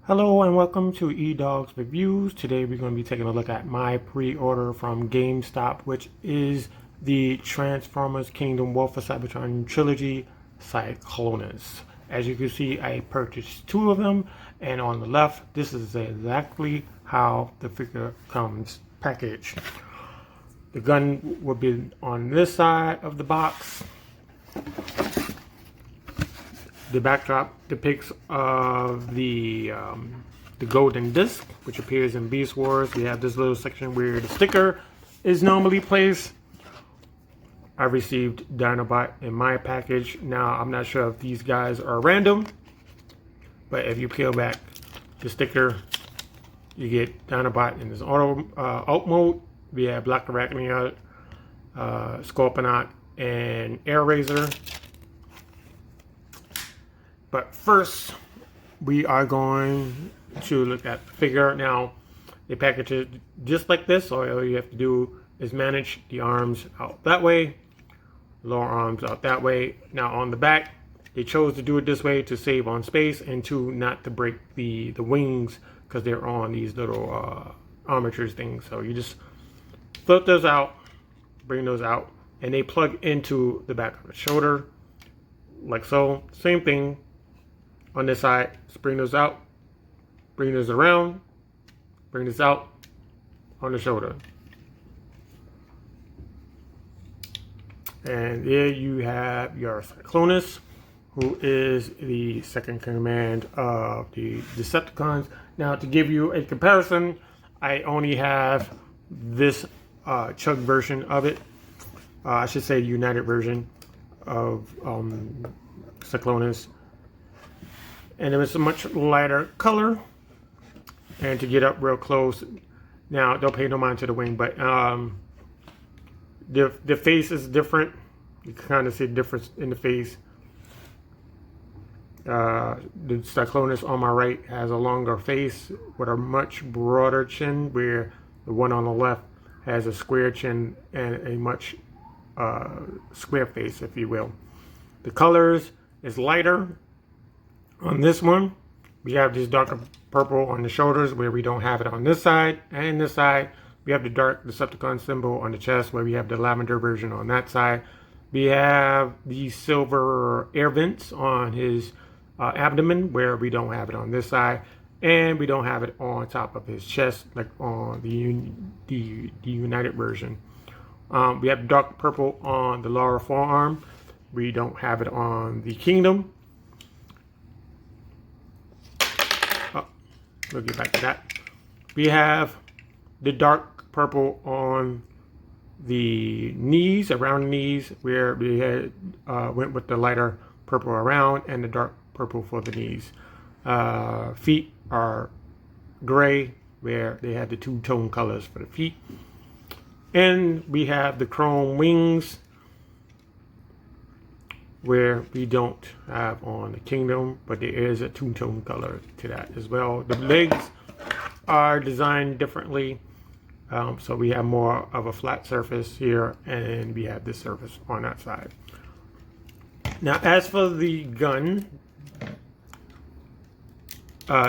Hello and welcome to Edoggz Reviews. Today we're going to be taking a look at my pre-order from GameStop, which is the Transformers Kingdom Wolf of Cybertron Trilogy Cyclonus. As you can see, I purchased two of them, and on the left, this is exactly how the figure comes packaged. The gun will be on this side of the box. The backdrop depicts the golden disc, which appears in Beast Wars. We have this little section where the sticker is normally placed. I received Dinobot in my package. Now, I'm not sure if these guys are random, but if you peel back the sticker, you get Dinobot in this auto alt mode. We have Black Arachnia, Scorponok, and Air Razor. But first, we are going to look at the figure. Now, they package it just like this. So all you have to do is manage the arms out that way, lower arms out that way. Now, on the back, they chose to do it this way to save on space and to not to break the wings because they're on these little armatures things. So you just flip those out, bring those out, and they plug into the back of the shoulder, like so. Same thing. On this side, just bring those out, bring those around, bring this out on the shoulder. And there you have your Cyclonus, who is the second command of the Decepticons. Now, to give you a comparison, I only have this Chug version of it. I should say United version of Cyclonus. And it was a much lighter color. And to get up real close, now don't pay no mind to the wing, but the face is different. You can kind of see the difference in the face. The Cyclonus on my right has a longer face with a much broader chin, where the one on the left has a square chin and a much square face, if you will. The colors is lighter. On this one, we have this darker purple on the shoulders where we don't have it on this side. And this side, we have the dark Decepticon symbol on the chest where we have the lavender version on that side. We have the silver air vents on his abdomen where we don't have it on this side. And we don't have it on top of his chest like on the United version. We have dark purple on the lower forearm. We don't have it on the Kingdom. We'll get back to that. We have the dark purple on the knees, around the knees, where we had went with the lighter purple around and the dark purple for the knees. Feet are gray, where they had the two-tone colors for the feet. And we have the chrome wings, where we don't have on the Kingdom, but there is a two-tone color to that as well. The legs are designed differently, so we have more of a flat surface here, and we have this surface on that side. Now, as for the gun,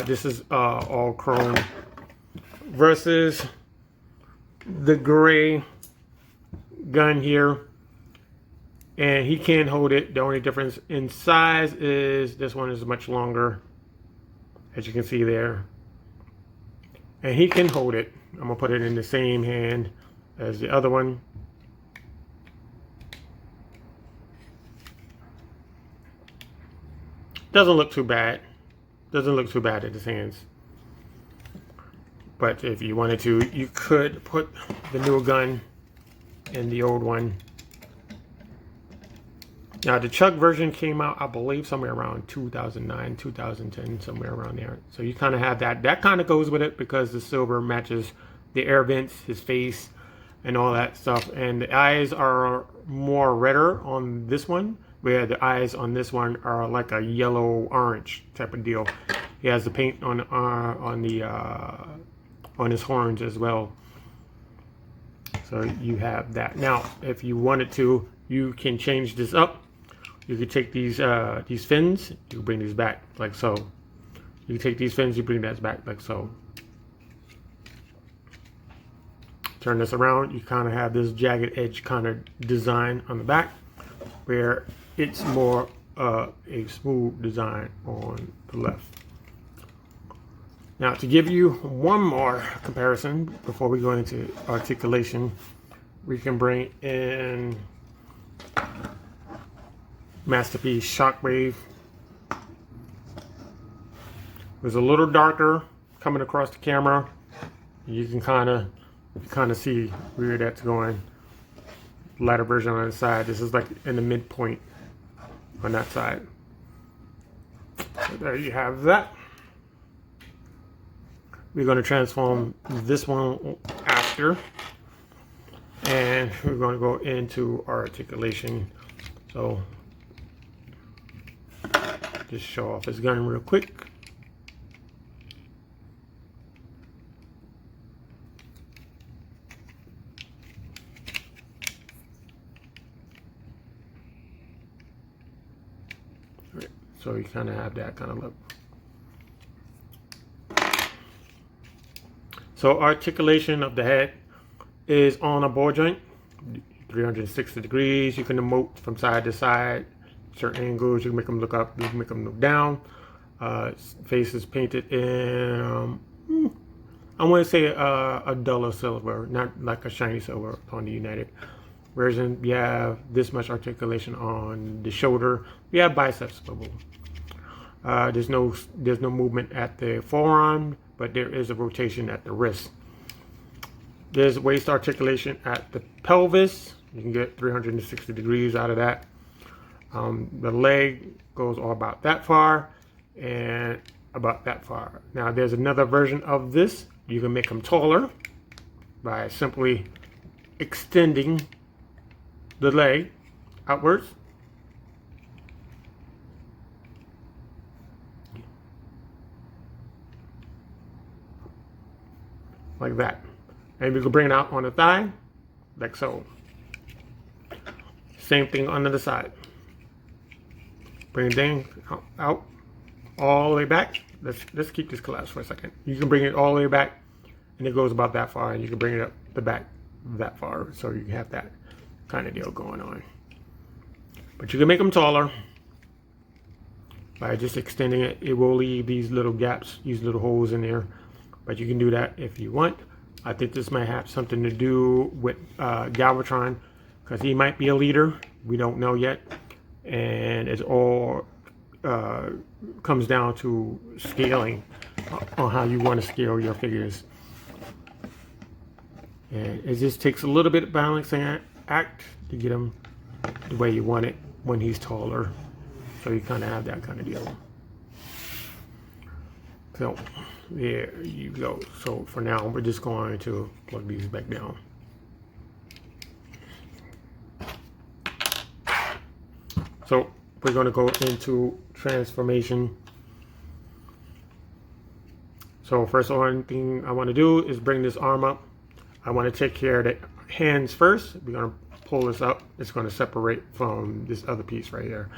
this is all chrome versus the gray gun here. And he can hold it. The only difference in size is this one is much longer, as you can see there. And he can hold it. I'm going to put it in the same hand as the other one. Doesn't look too bad. Doesn't look too bad in his hands. But if you wanted to, you could put the new gun in the old one. Now, the Chug version came out, I believe, somewhere around 2009, 2010, somewhere around there. So you kind of have that. That kind of goes with it because the silver matches the air vents, his face, and all that stuff. And the eyes are more redder on this one, where the eyes on this one are like a yellow-orange type of deal. He has the paint on his horns as well. So you have that. Now, if you wanted to, you can change this up. You could take these fins, you bring these back like so. You take these fins, you bring that back like so. Turn this around, you kind of have this jagged edge kind of design on the back, where it's more a smooth design on the left. Now, to give you one more comparison before we go into articulation, we can bring in Masterpiece Shockwave. It's a little darker coming across the camera. You can kind of see where that's going. Lighter version on the side. This is like in the midpoint on that side. So there you have that. We're going to transform this one after, and we're going to go into articulation. So just show off his gun real quick. So you kind of have that kind of look. So articulation of the head is on a ball joint, 360 degrees. You can emote from side to side, certain angles. You can make them look up, you can make them look down. Face is painted in, I want to say a duller silver, not like a shiny silver on the United version. We have this much articulation on the shoulder. We have biceps swivel. There's no movement at the forearm, but there is a rotation at the wrist. There's waist articulation at the pelvis. You can get 360 degrees out of that. The leg goes all about that far and about that far. Now there's another version of this. You can make them taller by simply extending the leg outwards. Like that. And we can bring it out on the thigh, like so. Same thing on the other side. Bring it down, out, all the way back. Let's keep this collapsed for a second. You can bring it all the way back, and it goes about that far, and you can bring it up the back that far, so you have that kind of deal going on. But you can make them taller by just extending it. It will leave these little gaps, these little holes in there, but you can do that if you want. I think this might have something to do with Galvatron, because he might be a leader. We don't know yet, and it's all comes down to scaling on how you want to scale your figures. And it just takes a little bit of balancing act to get him the way you want it when he's taller. So you kind of have that kind of deal. So there you go. So for now, we're just going to plug these back down. So we're going to go into transformation. So first one thing I want to do is bring this arm up. I want to take care of the hands first. We're going to pull this up. It's going to separate from this other piece right here.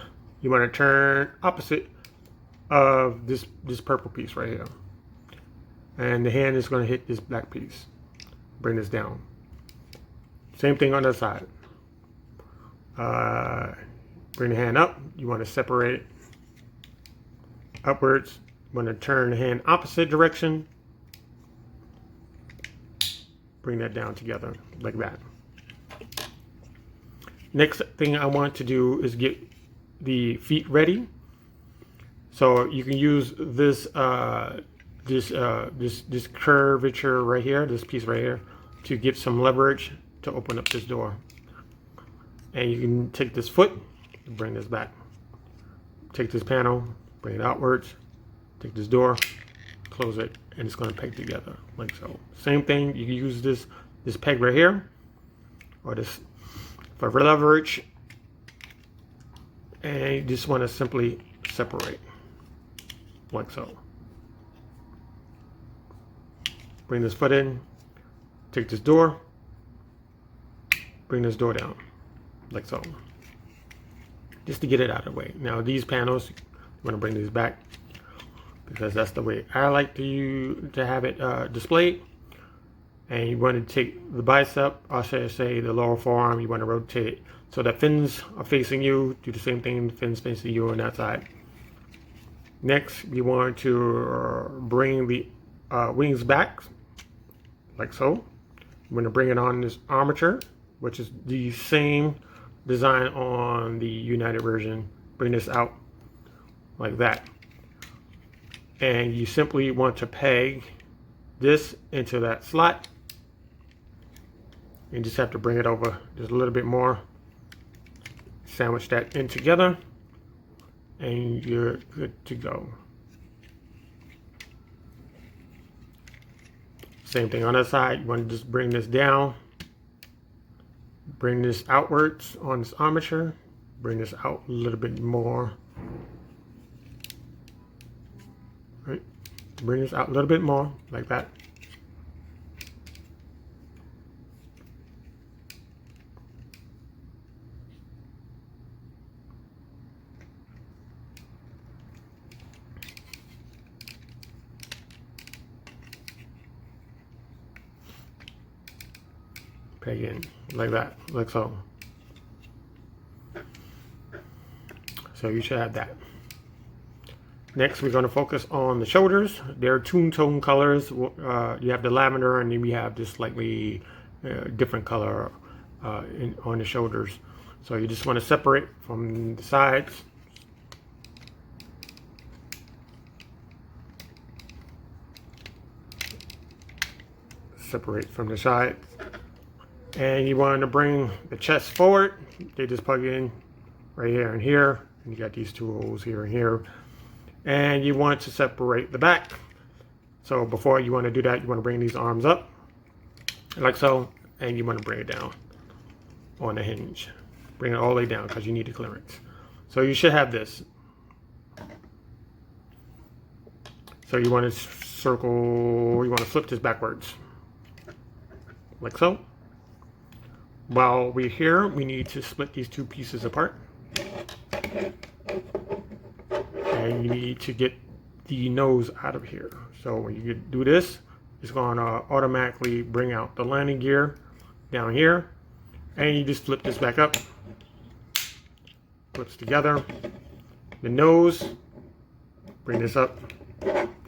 You want to turn opposite of this purple piece right here. And the hand is going to hit this black piece. Bring this down. Same thing on the side. Bring the hand up. You want to separate it upwards. You want to turn the hand opposite direction. Bring that down together like that. Next thing I want to do is get the feet ready. So you can use this this curvature right here, this piece right here, to get some leverage to open up this door. And you can take this foot and bring this back. Take this panel, bring it outwards, take this door, close it, and it's going to peg together like so. Same thing, you can use this peg right here, or this for leverage, and you just want to simply separate like so. Bring this foot in, take this door, bring this door down like so, just to get it out of the way. Now these panels, I'm going to bring these back. because that's the way I like to have it displayed. And you want to take the bicep, or should I say the lower forearm, you want to rotate it so the fins are facing you. Do the same thing, the fins facing you on that side. Next, you want to bring the wings back, like so. You want to bring it on this armature, which is the same design on the United version. Bring this out like that. And you simply want to peg this into that slot. You just have to bring it over just a little bit more. Sandwich that in together, and you're good to go. Same thing on that side. You want to just bring this down. Bring this outwards on this armature. Bring this out a little bit more. Right. Bring this out a little bit more, like that. Peg in like that, like so. So you should have that. Next, we're going to focus on the shoulders. They're two-tone colors. You have the lavender, and then we have this slightly different color on the shoulders. So you just want to separate from the sides. Separate from the sides. And you want to bring the chest forward. They just plug in right here and here. And you got these two holes here and here. And you want to separate the back. So before you want to do that, you want to bring these arms up like so, and you want to bring it down on the hinge. Bring it all the way down because you need the clearance. So you should have this. So you want to circle, you want to flip this backwards like so. While we're here, we need to split these two pieces apart. And you need to get the nose out of here. So when you do this, it's going to automatically bring out the landing gear down here. And you just flip this back up. Flips together. The nose, bring this up,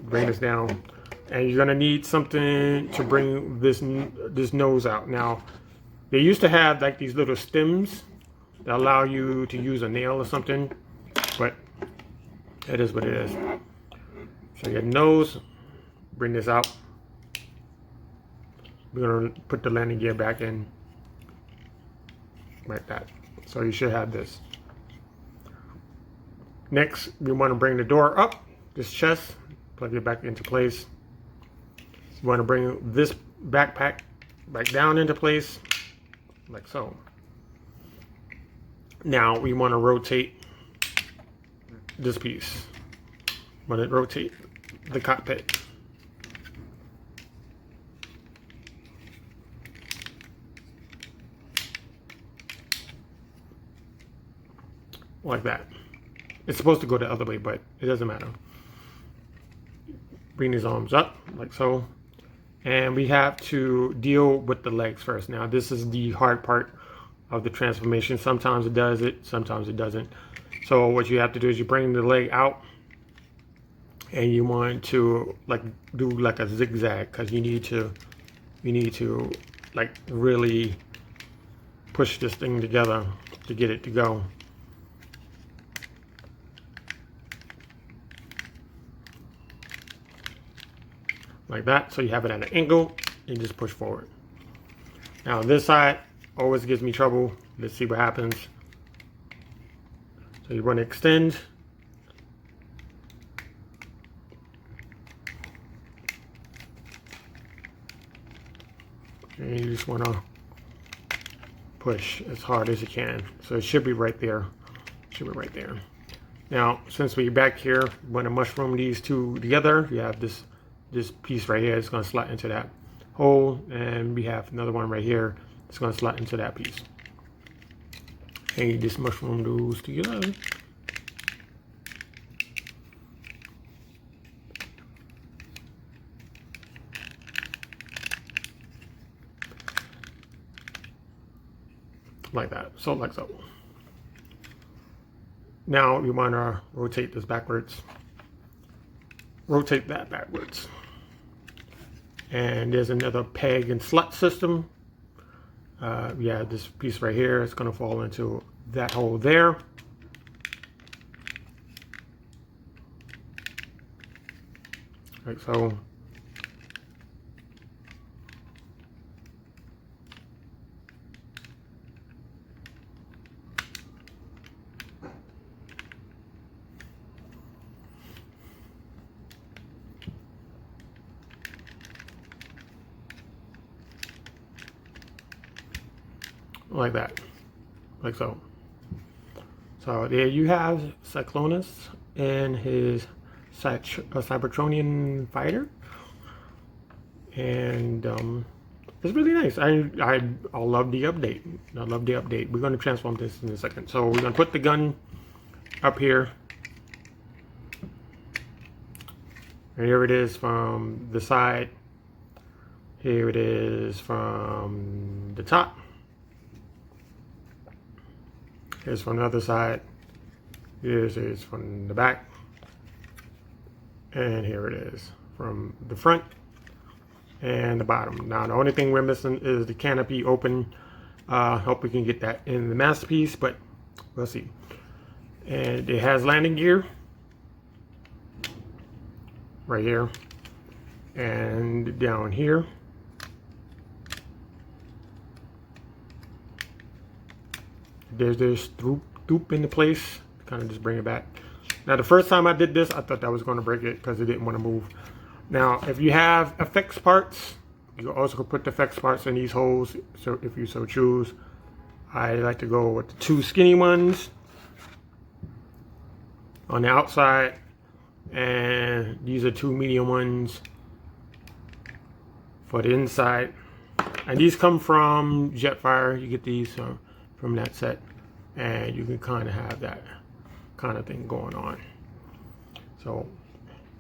bring this down. And you're going to need something to bring this nose out. Now, they used to have like these little stems that allow you to use a nail or something, but it is what it is. So your nose, bring this out. We're gonna put the landing gear back in like that. So you should have this. Next, we want to bring the door up, this chest, plug it back into place. You want to bring this backpack back down into place, like so. Now we want to rotate this piece. Want to rotate the cockpit. Like that. It's supposed to go the other way, but it doesn't matter. Bring these arms up, like so. And we have to deal with the legs first. Now, this is the hard part of the transformation. Sometimes it does it, sometimes it doesn't. So what you have to do is you bring the leg out, and you want to like do like a zigzag, because you need to like really push this thing together to get it to go. Like that, so you have it at an angle, and just push forward. Now this side always gives me trouble. Let's see what happens. So you want to extend. And you just want to push as hard as you can. So it should be right there. Should be right there. Now, since we're back here, you want to mushroom these two together. You have this piece right here. It's going to slot into that hole, and we have another one right here. It's going to slot into that piece. And you just mushroom those together. like that. So like so. Now you want to rotate this backwards. Rotate that backwards. And there's another peg and slot system. Yeah, this piece right here is going to fall into that hole there. Like so. Like that, like so. So there you have Cyclonus and his Cybertronian fighter, and it's really nice. I love the update. I love the update. We're going to transform this in a second. So we're going to put the gun up here, and here it is from the side. Here it is from the top. Here's from the other side. Here's from the back. And here it is from the front and the bottom. Now the only thing we're missing is the canopy open. Hope we can get that in the masterpiece, but we'll see. And it has landing gear right here and down here. There's this loop into place, kind of just bring it back. Now the first time I did this, I thought that was going to break it because it didn't want to move. Now if you have effects parts, you also can put the effects parts in these holes, so if you so choose. I like to go with the two skinny ones on the outside, and these are two medium ones for the inside. And these come from Jetfire. You get these from that set, and you can kind of have that kind of thing going on. So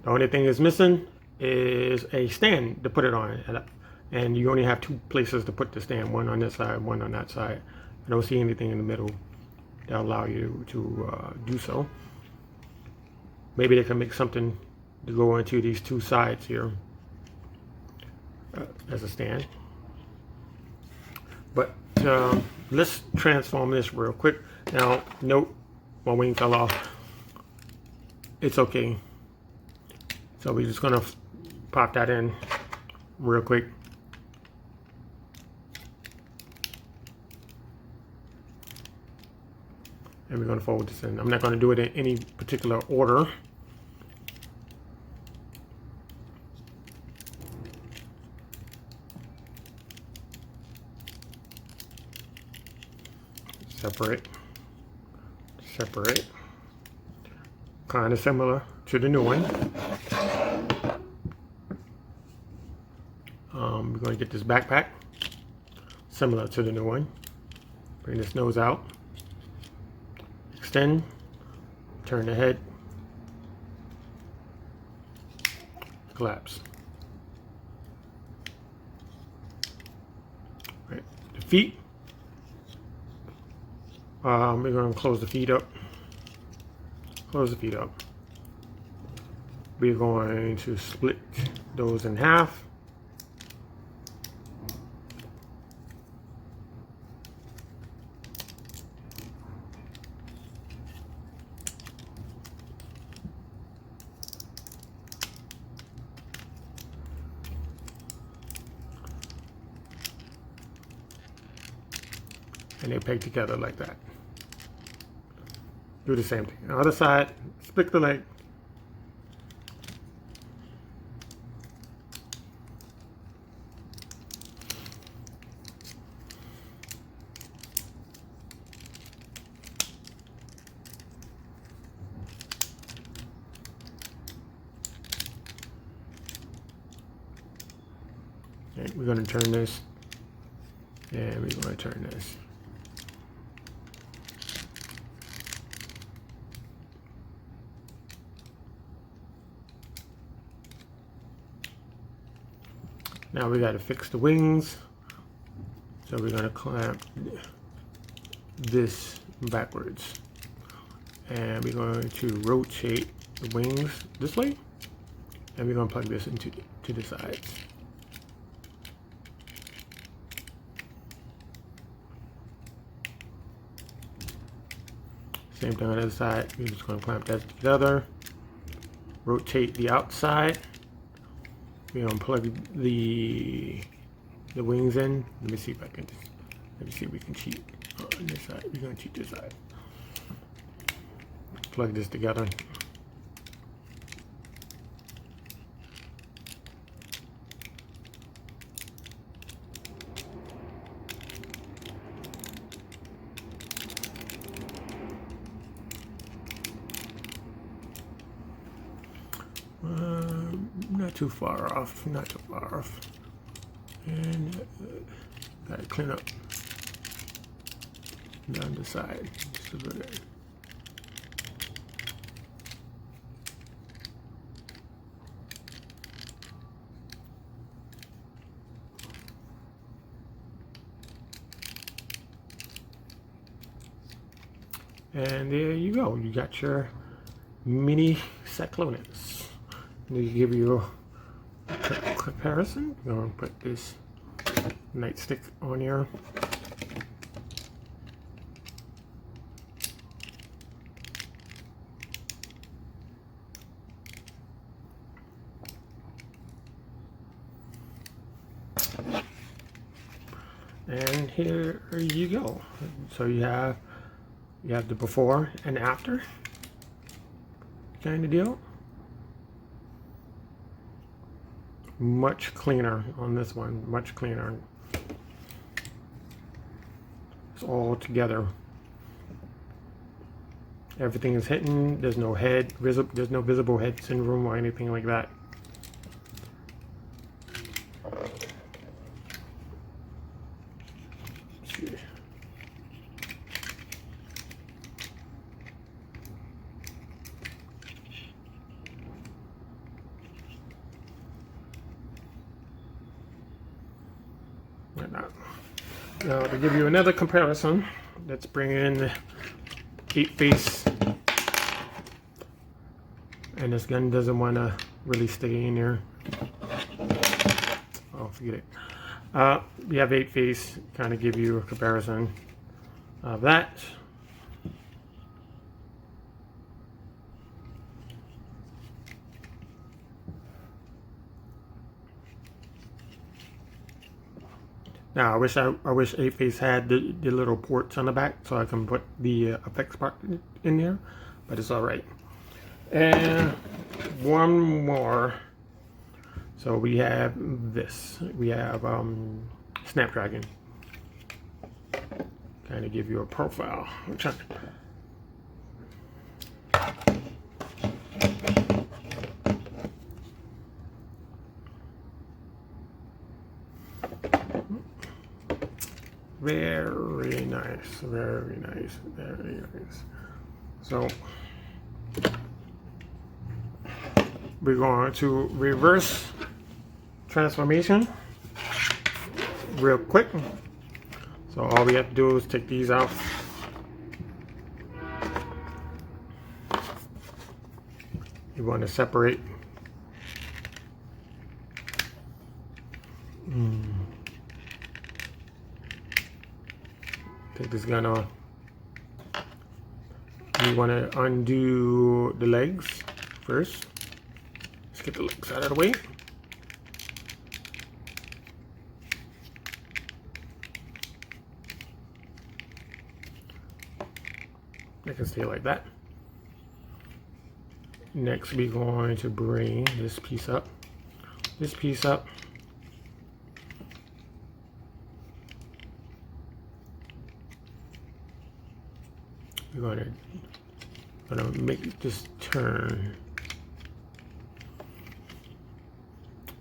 the only thing is missing is a stand to put it on, and you only have two places to put the stand, one on this side, one on that side. I don't see anything in the middle that allow you to do so. Maybe they can make something to go into these two sides here as a stand. But let's transform this real quick. Now, note, my wing fell off. It's okay. So we're just gonna pop that in real quick. And we're gonna fold this in. I'm not gonna do it in any particular order. Separate, separate. Kind of similar to the new one. We're going to get this backpack, similar to the new one. Bring this nose out, extend, turn the head, collapse. Right. The feet. We're going to close the feet up. Close the feet up. We're going to split those in half. And they peg together like that. Do the same thing. On the other side, split the leg. Okay, we're going to turn this, and we're going to turn this. Now we got to fix the wings, so we're going to clamp this backwards. And we're going to rotate the wings this way. And we're going to plug this into the sides. Same thing on the other side. We're just going to clamp that together. Rotate the outside. We're going to plug the wings in. Let me see if I can just, let me see if we can cheat on this side. We're going to cheat this side. Plug this together. Not too far off, not too far off. And gotta clean up down the side just a little bit. And there you go. You got your mini Cyclonus. To give you a comparison, I'm going to put this nightstick on here. And here you go. So you have the before and after kind of deal. Much cleaner on this one, much cleaner. It's all together. Everything is hitting. There's no head, there's no visible head syndrome or anything like that. Now to give you another comparison, let's bring in the 8-face, and this gun doesn't want to really stay in there. Oh, forget it. We have 8-face, kind of give you a comparison of that. Now I wish 8-face had the little ports on the back so I can put the effects part in there, but it's all right. And one more. So we have this. We have Snapdragon. Kind of give you a profile. Very nice, very nice, very nice. So we're going to reverse transformation real quick. So all we have to do is take these out. You want to separate. Take this gun off. You want to undo the legs first. Let's get the legs out of the way. They can stay like that. Next, we're going to bring this piece up. This piece up. We're gonna make this turn.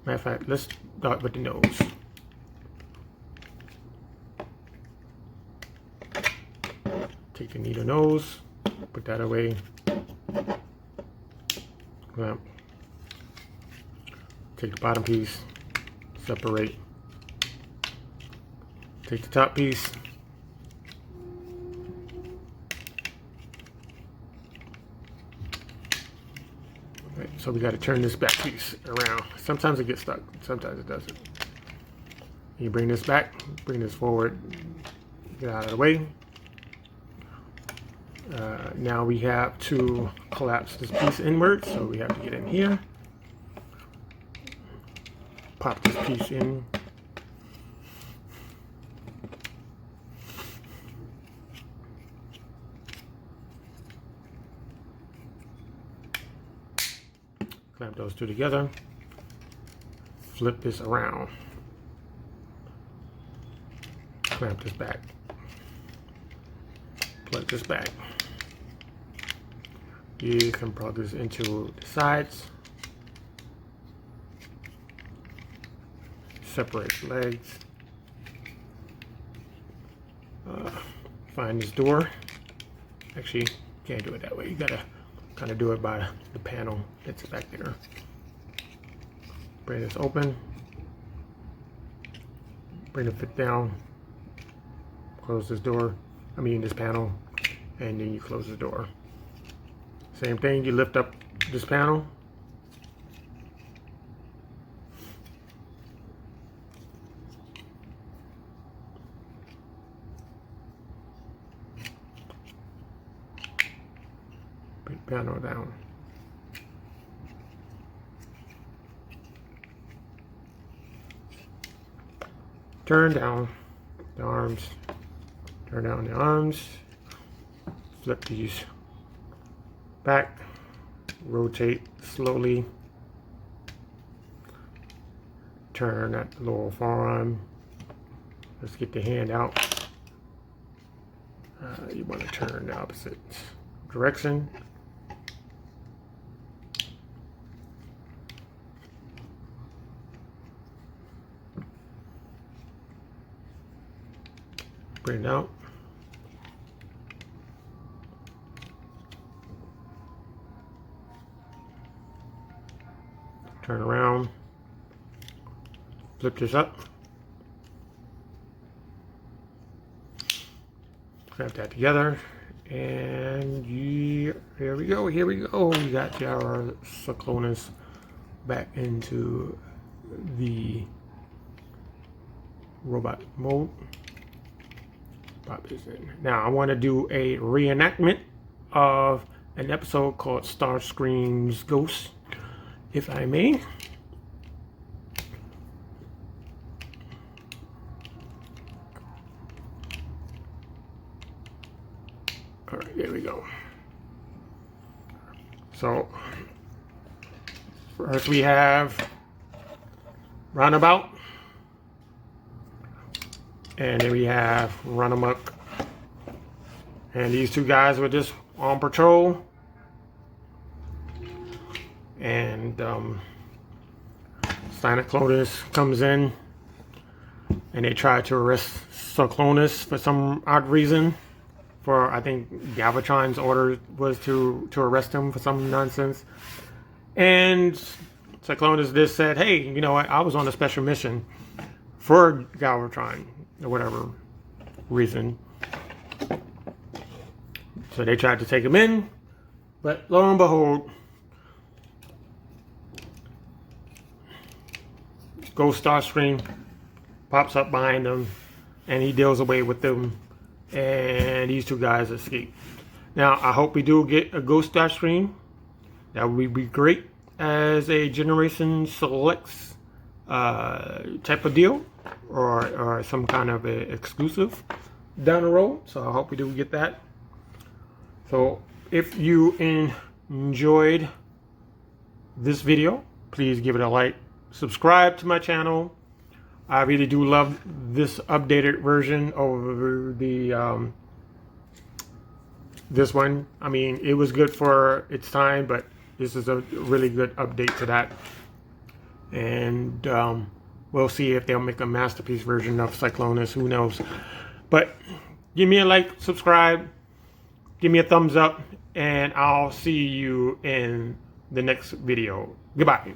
Matter of fact, let's start with the nose. Take the needle nose, put that away. Take the bottom piece, separate. Take the top piece, So we got to turn this back piece around. Sometimes it gets stuck, sometimes it doesn't. You bring this back, bring this forward, get out of the way. Now we have to collapse this piece inward, so we have to get in here. Pop this piece in. Clamp those two together. Flip this around. Clamp this back. Plug this back. You can plug this into the sides. Separate the legs. Find this door. Actually, can't do it that way. You gotta kind of do it by the panel that's back there. Bring this open. Bring the fit down. Close this door. I mean this panel, and then you close the door. Same thing. You lift up this panel. Bring the panel down. Turn down the arms. Turn down the arms. Flip these back. Rotate slowly. Turn that lower forearm. Let's get the hand out. You want to turn the opposite direction. Bring it out. Turn around. Flip this up. Clamp that together. And here we go. Here we go. We got our Cyclonus back into the robot mode. Pop this in. Now I want to do a reenactment of an episode called Starscream Ghost, if I may. All right, there we go. So first we have Roundabout, and then we have Run Amok, and these two guys were just on patrol, and Cyclonus comes in, and they try to arrest Cyclonus for some odd reason. For I think Galvatron's order was to arrest him for some nonsense, and Cyclonus just said, "Hey, you know what? I was on a special mission for Galvatron, or whatever reason." So they tried to take him in, but lo and behold, Ghost Starscream pops up behind them, and he deals away with them, and these two guys escape. Now, I hope we do get a Ghost Starscream. That would be great as a Generation Selects type of deal, or some kind of a exclusive down the road. So I hope we do get that. So if you enjoyed this video, please give it a like, subscribe to my channel. I really do love this updated version over the this one. I mean, it was good for its time, but this is a really good update to that. And we'll see if they'll make a masterpiece version of Cyclonus. Who knows? But give me a like, subscribe, give me a thumbs up, and I'll see you in the next video. Goodbye.